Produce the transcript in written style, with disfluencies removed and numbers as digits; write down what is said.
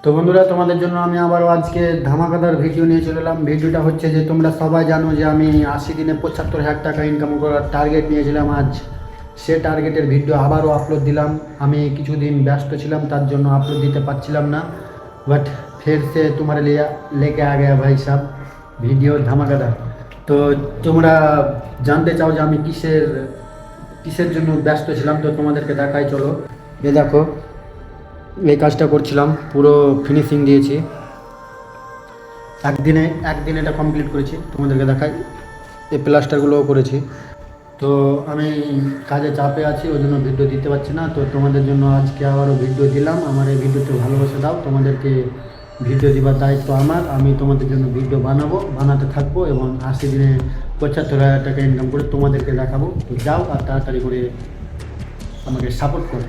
তো বন্ধুরা, তোমাদের জন্য আমি আবারও আজকে ধামাকাদার ভিডিও নিয়ে চলে এলাম। ভিডিওটা হচ্ছে যে তোমরা সবাই জানো যে আমি 80 দিনে 75,000 টাকা ইনকাম করার টার্গেট নিয়েছিলাম। আজ সে টার্গেটের ভিডিও আবারও আপলোড দিলাম। আমি কিছুদিন ব্যস্ত ছিলাম, তার জন্য আপলোড দিতে পারছিলাম না, বাট ফের সে তোমার লেকে আ গয়া ভাই সাহেব ভিডিও ধামাকাদার। তো তোমরা জানতে চাও যে আমি কিসের জন্য ব্যস্ত ছিলাম, তো তোমাদেরকে দেখাই, চলো। এ দেখো, এই কাজটা করছিলাম, পুরো ফিনিশিং দিয়েছি, একদিনে এটা কমপ্লিট করেছি। তোমাদেরকে দেখাই, এই প্লাস্টারগুলোও করেছি। তো আমি কাজে চাপে আছি, ওই জন্য ভিডিও দিতে পারছি না। তো তোমাদের জন্য আজকে আবারও ভিডিও দিলাম। আমার এই ভিডিওতে ভালোবাসা দাও, তোমাদেরকে ভিডিও দেওয়ার দায়িত্ব আমার। আমি তোমাদের জন্য ভিডিও বানাতে থাকবো এবং 80 দিনে 75,000 টাকা ইনকাম করে তোমাদেরকে দেখাবো। তো যাও আর তাড়াতাড়ি করে আমাকে সাপোর্ট করো।